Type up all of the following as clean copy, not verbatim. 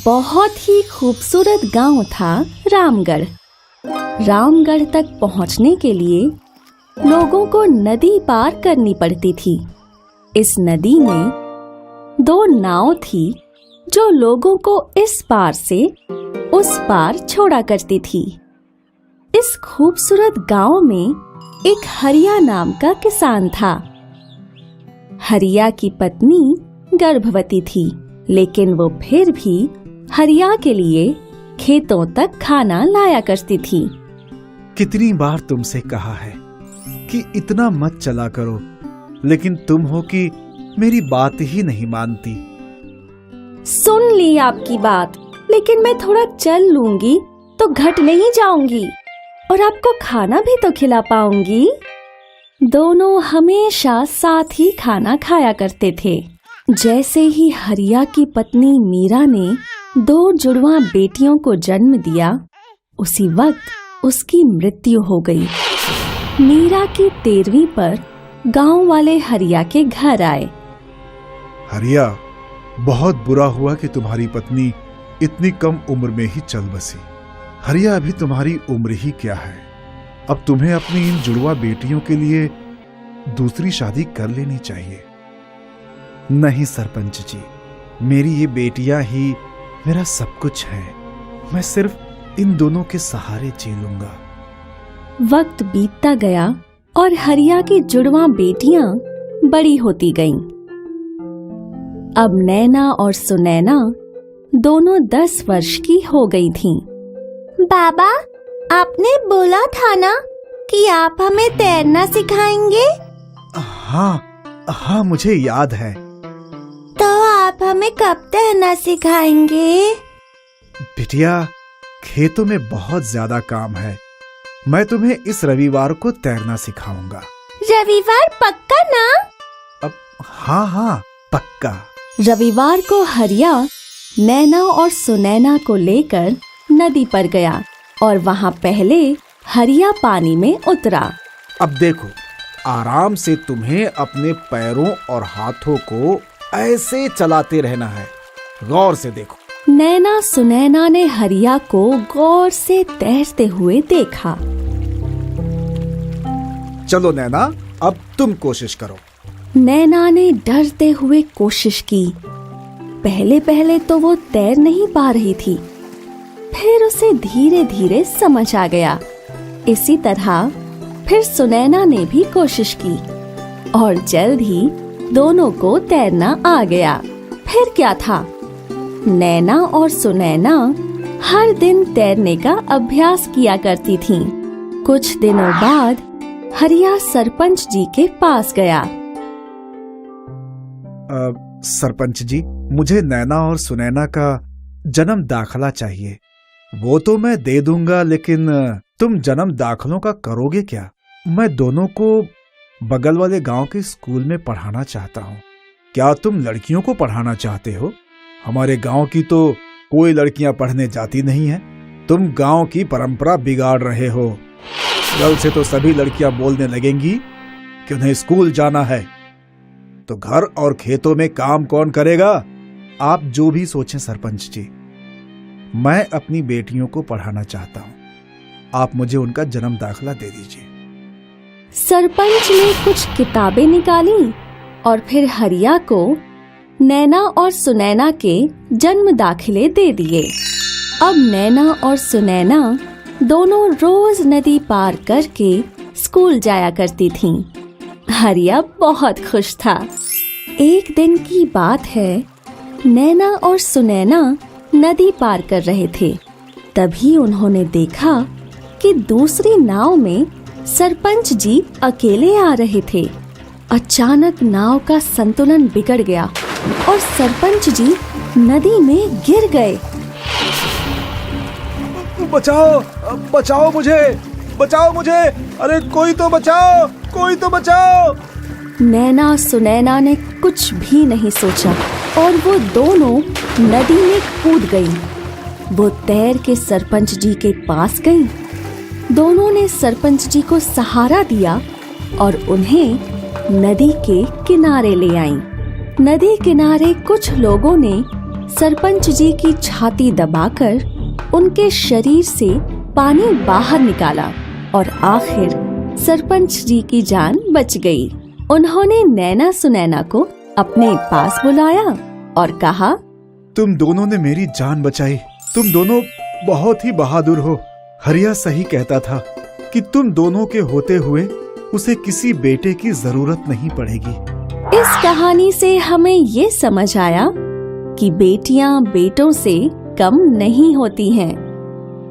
बहुत ही खूबसूरत गांव था रामगढ़। रामगढ़ तक पहुंचने के लिए लोगों को नदी पार करनी पड़ती थी। इस नदी में 2 नाव थी जो लोगों को इस पार से उस पार छोड़ा करती थी। इस खूबसूरत गांव में एक हरिया नाम का किसान था। हरिया की पत्नी गर्भवती थी, लेकिन वो फिर भी हरिया के लिए खेतों तक खाना लाया करती थी। कितनी बार तुमसे कहा है कि इतना मत चला करो, लेकिन तुम हो कि मेरी बात ही नहीं मानती। सुन ली आपकी बात, लेकिन मैं थोड़ा चल लूंगी तो घट नहीं जाऊंगी और आपको खाना भी तो खिला पाऊंगी। दोनों हमेशा साथ ही खाना खाया करते थे। जैसे ही हरिया की पत्नी मीरा ने 2 जुड़वा बेटियों को जन्म दिया, उसी वक्त उसकी मृत्यु हो गई। मीरा की 13वीं पर गांव वाले हरिया के घर आए। हरिया, बहुत बुरा हुआ कि तुम्हारी पत्नी इतनी कम उम्र में ही चल बसी। हरिया, अभी तुम्हारी उम्र ही क्या है। अब तुम्हें अपनी इन जुड़वा बेटियों के लिए दूसरी शादी कर लेनी चाहिए। नहीं सरपंच जी, मेरी ये बेटियां ही मेरा सब कुछ है। मैं सिर्फ इन दोनों के सहारे जी लूंगा। वक्त बीतता गया और हरिया की जुड़वा बेटियां बड़ी होती गईं। अब नैना और सुनैना दोनों 10 वर्ष की हो गई थीं। बाबा, आपने बोला था ना कि आप हमें तैरना सिखाएंगे? हाँ, मुझे याद है। तो आप हमें कब तैरना सिखाएंगे? बिटिया, खेतों में बहुत ज्यादा काम है। मैं तुम्हें इस रविवार को तैरना सिखाऊंगा। रविवार पक्का ना? अब हाँ, पक्का। रविवार को हरिया नैना और सुनैना को लेकर नदी पर गया और वहाँ पहले हरिया पानी में उतरा। अब देखो, आराम से तुम्हें अपने पैरों और हाथों को ऐसे चलाते रहना है। गौर से देखो। नैना सुनैना ने हरिया को गौर से तैरते हुए देखा। चलो नैना, अब तुम कोशिश करो। नैना ने डरते हुए कोशिश की। पहले तो वो तैर नहीं पा रही थी, फिर उसे धीरे धीरे समझ आ गया। इसी तरह फिर सुनैना ने भी कोशिश की और जल्द ही दोनों को तैरना आ गया। फिर क्या था, नैना और सुनैना हर दिन तैरने का अभ्यास किया करती थीं। कुछ दिनों बाद हरिया सरपंच जी के पास गया। सरपंच जी, मुझे नैना और सुनैना का जन्म दाखला चाहिए। वो तो मैं दे दूंगा, लेकिन तुम जन्म दाखलों का करोगे क्या? मैं दोनों को बगल वाले गांव के स्कूल में पढ़ाना चाहता हूँ। क्या तुम लड़कियों को पढ़ाना चाहते हो? हमारे गांव की तो कोई लड़कियां पढ़ने जाती नहीं है। तुम गांव की परंपरा बिगाड़ रहे हो। कल से तो सभी लड़कियां बोलने लगेंगी कि उन्हें स्कूल जाना है। तो घर और खेतों में काम कौन करेगा? आप जो भी सोचें सरपंच जी, मैं अपनी बेटियों को पढ़ाना चाहता हूँ। आप मुझे उनका जन्म दाखला दे दीजिए। सरपंच ने कुछ किताबें निकाली और फिर हरिया को नैना और सुनैना के जन्म दाखिले दे दिए। अब नैना और सुनैना दोनों रोज नदी पार करके स्कूल जाया करती थीं। हरिया बहुत खुश था। एक दिन की बात है, नैना और सुनैना नदी पार कर रहे थे। तभी उन्होंने देखा कि दूसरी नाव में सरपंच जी अकेले आ रहे थे। अचानक नाव का संतुलन बिगड़ गया और सरपंच जी नदी में गिर गए। बचाओ मुझे! अरे कोई तो बचाओ! नैना सुनैना ने कुछ भी नहीं सोचा और वो दोनों नदी में कूद गईं। वो तैर के सरपंच जी के पास गईं। दोनों ने सरपंच जी को सहारा दिया और उन्हें नदी के किनारे ले आईं। नदी किनारे कुछ लोगों ने सरपंच जी की छाती दबाकर उनके शरीर से पानी बाहर निकाला और आखिर सरपंच जी की जान बच गई। उन्होंने नैना सुनैना को अपने पास बुलाया और कहा, तुम दोनों ने मेरी जान बचाई। तुम दोनों बहुत ही बहादुर हो। हरिया सही कहता था कि तुम दोनों के होते हुए उसे किसी बेटे की जरूरत नहीं पड़ेगी। इस कहानी से हमें ये समझ आया कि बेटियां बेटों से कम नहीं होती हैं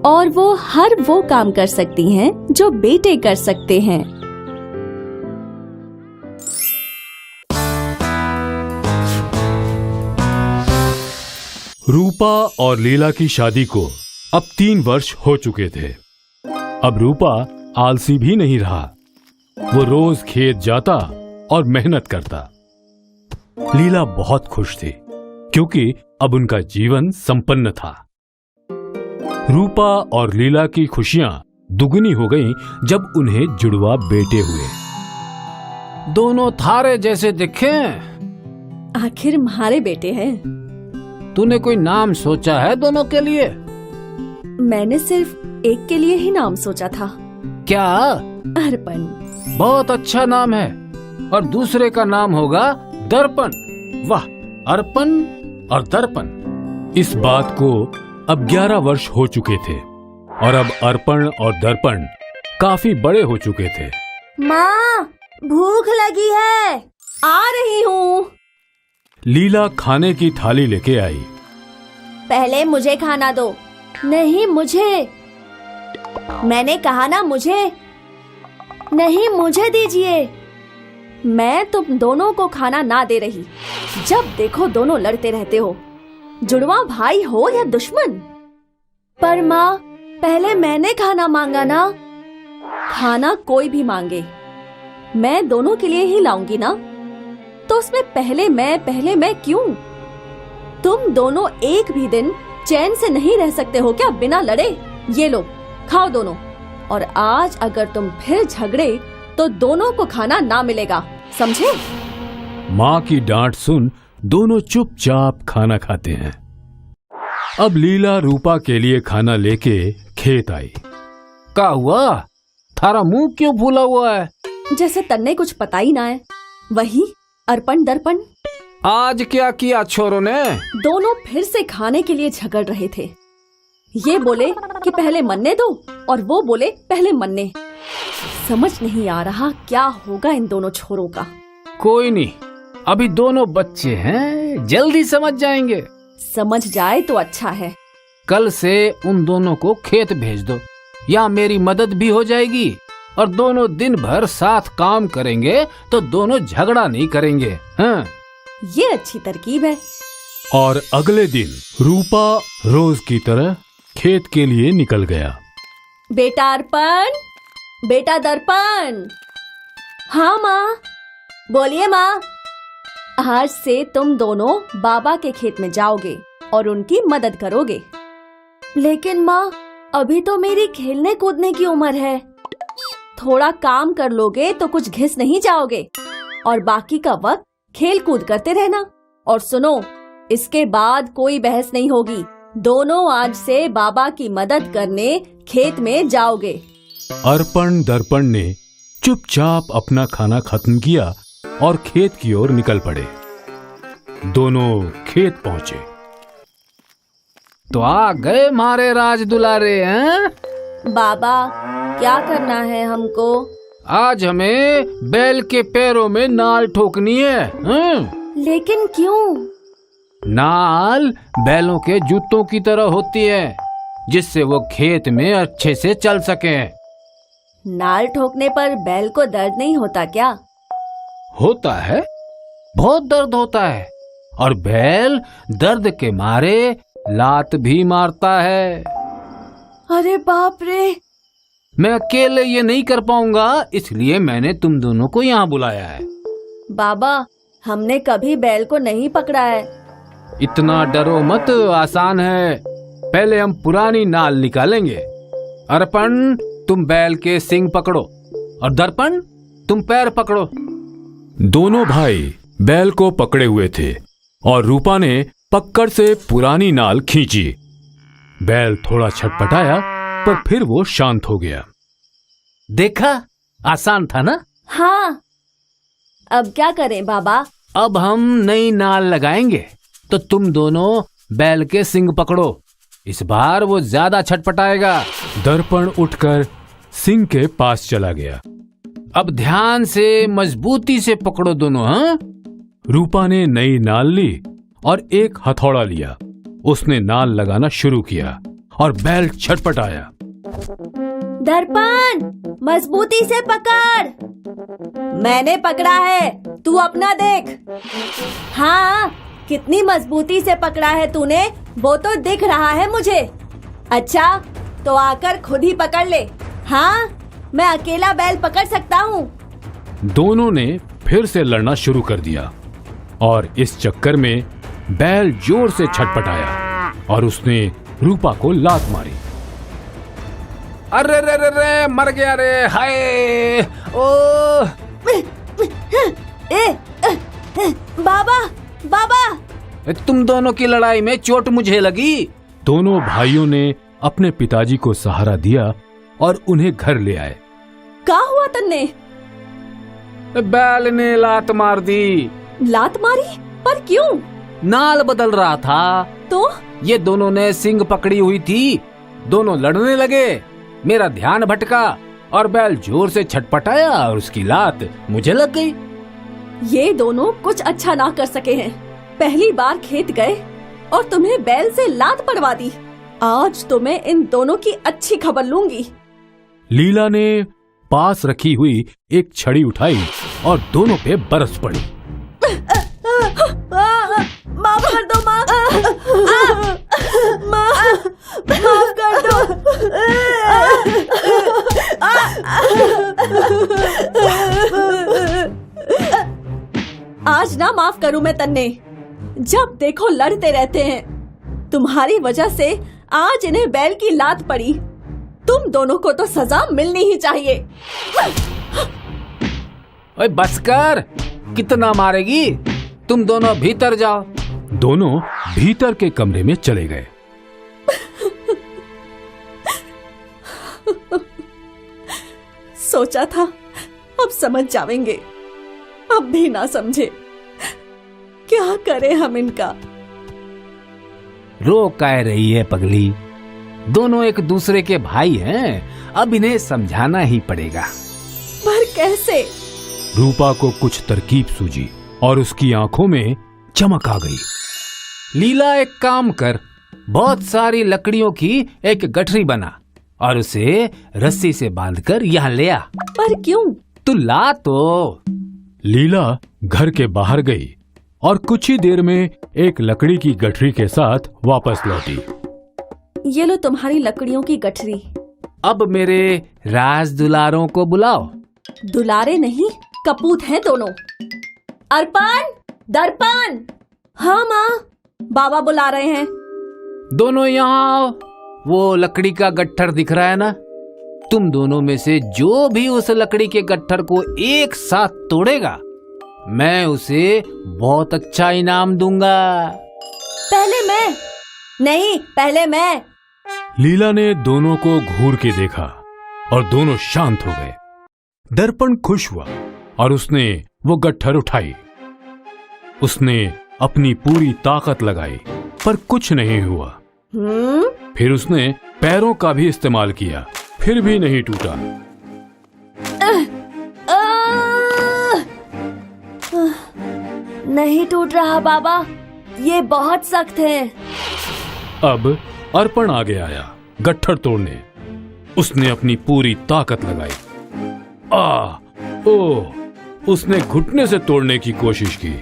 और वो हर वो काम कर सकती हैं जो बेटे कर सकते हैं। रूपा और लीला की शादी को अब 3 वर्ष हो चुके थे। अब रूपा आलसी भी नहीं रहा। वो रोज खेत जाता और मेहनत करता। लीला बहुत खुश थी क्योंकि अब उनका जीवन संपन्न था। रूपा और लीला की खुशियां दुगनी हो गईं जब उन्हें जुड़वा बेटे हुए। दोनों थारे जैसे दिखे। आखिर हमारे बेटे हैं। तूने कोई नाम सोचा है दोनों के लिए? मैंने सिर्फ एक के लिए ही नाम सोचा था। क्या? अर्पण। बहुत अच्छा नाम है। और दूसरे का नाम होगा दर्पण। वाह, अर्पण और दर्पण। इस बात को अब 11 वर्ष हो चुके थे और अब अर्पण और दर्पण काफी बड़े हो चुके थे। माँ, भूख लगी है। आ रही हूँ। लीला खाने की थाली लेके आई। पहले मुझे खाना दो। नहीं, मुझे। मैंने कहा ना मुझे। नहीं, मुझे दीजिए। मैं तुम दोनों को खाना ना दे रही। जब देखो दोनों लड़ते रहते हो। जुड़वा भाई हो या दुश्मन। पर माँ, पहले मैंने खाना मांगा ना। खाना कोई भी मांगे, मैं दोनों के लिए ही लाऊंगी ना। तो उसमें पहले मैं क्यों? तुम दोनों एक भी दिन चैन से नहीं रह सकते हो क्या बिना लड़े? ये लो, खाओ दोनों। और आज अगर तुम फिर झगड़े तो दोनों को खाना ना मिलेगा, समझे? माँ की डांट सुन दोनों चुपचाप खाना खाते हैं। अब लीला रूपा के लिए खाना लेके खेत आई। क्या हुआ? थारा मुंह क्यों फूला हुआ है? जैसे तन्ने कुछ पता ही ना है। वही अर्पण दर्पण। आज क्या किया छोरों ने? दोनों फिर से खाने के लिए झगड़ रहे थे। ये बोले कि पहले मन्ने दो और वो बोले पहले मन्ने। समझ नहीं आ रहा क्या होगा इन दोनों छोरों का। कोई नहीं, अभी दोनों बच्चे हैं, जल्दी समझ जाएंगे। समझ जाए तो अच्छा है। कल से उन दोनों को खेत भेज दो, या मेरी मदद भी हो जाएगी और दोनों दिन भर साथ काम करेंगे तो दोनों झगड़ा नहीं करेंगे। हाँ, ये अच्छी तरकीब है। और अगले दिन रूपा रोज की तरह खेत के लिए निकल गया। बेटा अर्पण, बेटा दर्पण। हाँ माँ, बोलिए माँ। आज से तुम दोनों बाबा के खेत में जाओगे और उनकी मदद करोगे। लेकिन माँ, अभी तो मेरी खेलने कूदने की उम्र है। थोड़ा काम कर लोगे तो कुछ घिस नहीं जाओगे और बाकी का वक्त खेल कूद करते रहना। और सुनो, इसके बाद कोई बहस नहीं होगी। दोनों आज से बाबा की मदद करने खेत में जाओगे। अर्पण दर्पण ने चुपचाप अपना खाना खत्म किया और खेत की ओर निकल पड़े। दोनों खेत पहुंचे। तो आ गए मारे राज दुलारे हैं? बाबा, क्या करना है हमको? आज हमें बैल के पैरों में नाल ठोकनी है। लेकिन क्यों? नाल बैलों के जूतों की तरह होती है, जिससे वो खेत में अच्छे से चल सके। नाल ठोकने पर बैल को दर्द नहीं होता क्या? होता है, बहुत दर्द होता है। और बैल दर्द के मारे लात भी मारता है। अरे बाप रे! मैं अकेले ये नहीं कर पाऊंगा, इसलिए मैंने तुम दोनों को यहाँ बुलाया है। बाबा, हमने कभी बैल को नहीं पकड़ा है। इतना डरो मत, आसान है। पहले हम पुरानी नाल निकालेंगे। अर्पण, तुम बैल के सींग पकड़ो और दर्पण, तुम पैर पकड़ो। दोनों भाई बैल को पकड़े हुए थे और रूपा ने पकड़ से पुरानी नाल खींची। बैल थोड़ा छटपटाया, पर फिर वो शांत हो गया। देखा, आसान था ना? हाँ, अब क्या करें बाबा? अब हम नई नाल लगाएंगे, तो तुम दोनों बैल के सींग पकड़ो। इस बार वो ज्यादा छटपटाएगा। दर्पण उठकर सिंह के पास चला गया। अब ध्यान से मजबूती से पकड़ो दोनों। हाँ, रूपा ने नई नाल ली और एक हथौड़ा लिया। उसने नाल लगाना शुरू किया और बैल छटपटाया। दर्पण, मजबूती से पकड़। मैंने पकड़ा है, तू अपना देख। हाँ, कितनी मजबूती से पकड़ा है तूने, वो तो दिख रहा है मुझे। अच्छा, तो आकर खुद ही पकड़ ले। हाँ, मैं अकेला बैल पकड़ सकता हूँ। दोनों ने फिर से लड़ना शुरू कर दिया और इस चक्कर में बैल जोर से छटपटाया और उसने रूपा को लात मारी। अरे रे रे रे, मर गया रे, हाय ओ। बाबा, बाबा! तुम दोनों की लड़ाई में चोट मुझे लगी। दोनों भाइयों ने अपने पिताजी को सहारा दिया और उन्हें घर ले आए। क्या हुआ तन्ने? बैल ने लात मार दी। लात मारी? पर क्यों? नाल बदल रहा था तो ये दोनों ने सींग पकड़ी हुई थी। दोनों लड़ने लगे। मेरा ध्यान भटका और बैल जोर से छटपटाया और उसकी लात मुझे लग गई। ये दोनों कुछ अच्छा ना कर सके हैं। पहली बार खेत गए और तुम्हें बैल से लात पड़वा दी। आज तो मैं इन दोनों की अच्छी खबर लूंगी। लीला ने पास रखी हुई एक छड़ी उठाई और दोनों पे बरस पड़ी। माफ कर दो माँ। माफ कर दो। आज ना माफ करूं मैं तन्ने। जब देखो लड़ते रहते हैं। तुम्हारी वजह से आज इन्हें बैल की लात पड़ी। तुम दोनों को तो सजा मिलनी ही चाहिए। ओए बस कर, कितना मारेगी? तुम दोनों भीतर जाओ। दोनों भीतर के कमरे में चले गए। सोचा था अब समझ जाएंगे, अब भी ना समझे। क्या करें हम इनका? रो कह रही है पगली? दोनों एक दूसरे के भाई हैं, अब इन्हें समझाना ही पड़ेगा। पर कैसे? रूपा को कुछ तरकीब सूझी और उसकी आंखों में चमक आ गई। लीला, एक काम कर, बहुत सारी लकड़ियों की एक गठरी बना और उसे रस्सी से बांधकर यहाँ ले आ। पर क्यों? तू ला तो। लीला घर के बाहर गई और कुछ ही देर में एक लकड़ी की गठरी के साथ वापस लौटी। ये लो तुम्हारी लकड़ियों की गठरी। अब मेरे राज दुलारों को बुलाओ। दुलारे नहीं, कपूत हैं दोनों। अर्पण, दर्पण! हाँ माँ, बाबा बुला रहे हैं। दोनों यहाँ आओ। वो लकड़ी का गट्ठर दिख रहा है ना? तुम दोनों में से जो भी उस लकड़ी के गट्ठर को एक साथ तोड़ेगा, मैं उसे बहुत अच्छा इनाम दूंगा। पहले मैं। नहीं, पहले मैं। लीला ने दोनों को घूर के देखा और दोनों शांत हो गए। दर्पण खुश हुआ और उसने वो गट्ठर उठाई। उसने अपनी पूरी ताकत लगाई, पर कुछ नहीं हुआ। फिर उसने पैरों का भी इस्तेमाल किया, फिर भी नहीं टूटा। नहीं टूट रहा बाबा, ये बहुत सख्त है। अब अर्पण आगे आया गट्ठर तोड़ने। उसने अपनी पूरी ताकत लगाई। उसने घुटने से तोड़ने की कोशिश की।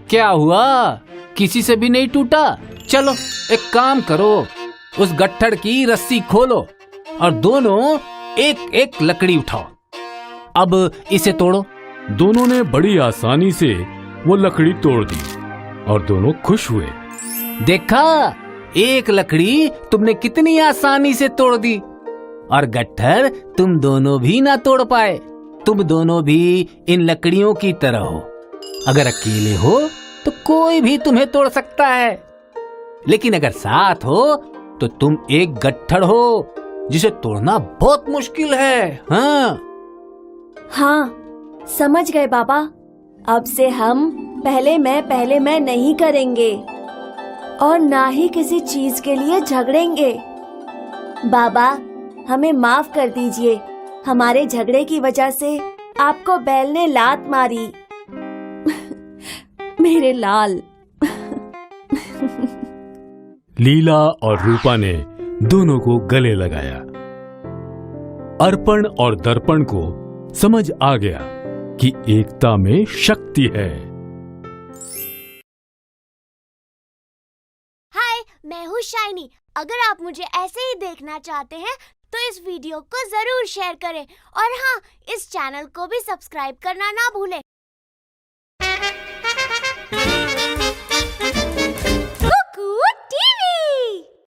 क्या हुआ? किसी से भी नहीं टूटा? चलो एक काम करो, उस गट्ठर की रस्सी खोलो और दोनों एक एक लकड़ी उठाओ। अब इसे तोड़ो। दोनों ने बड़ी आसानी से वो लकड़ी तोड़ दी और दोनों खुश हुए। देखा, एक लकड़ी तुमने कितनी आसानी से तोड़ दी और गट्ठर तुम दोनों भी ना तोड़ पाए। तुम दोनों भी इन लकड़ियों की तरह हो। अगर अकेले हो तो कोई भी तुम्हें तोड़ सकता है, लेकिन अगर साथ हो तो तुम एक गट्ठर हो जिसे तोड़ना बहुत मुश्किल है। हाँ हाँ, समझ गए बाबा। अब से हम पहले मैं नहीं करेंगे और ना ही किसी चीज के लिए झगड़ेंगे। बाबा, हमें माफ कर दीजिए। हमारे झगड़े की वजह से आपको बैल ने लात मारी। मेरे लाल। लीला और रूपा ने दोनों को गले लगाया। अर्पण और दर्पण को समझ आ गया कि एकता में शक्ति है। हाय, मैं हूँ शाइनी। अगर आप मुझे ऐसे ही देखना चाहते हैं तो इस वीडियो को जरूर शेयर करें और हाँ, इस चैनल को भी सब्सक्राइब करना ना भूलें।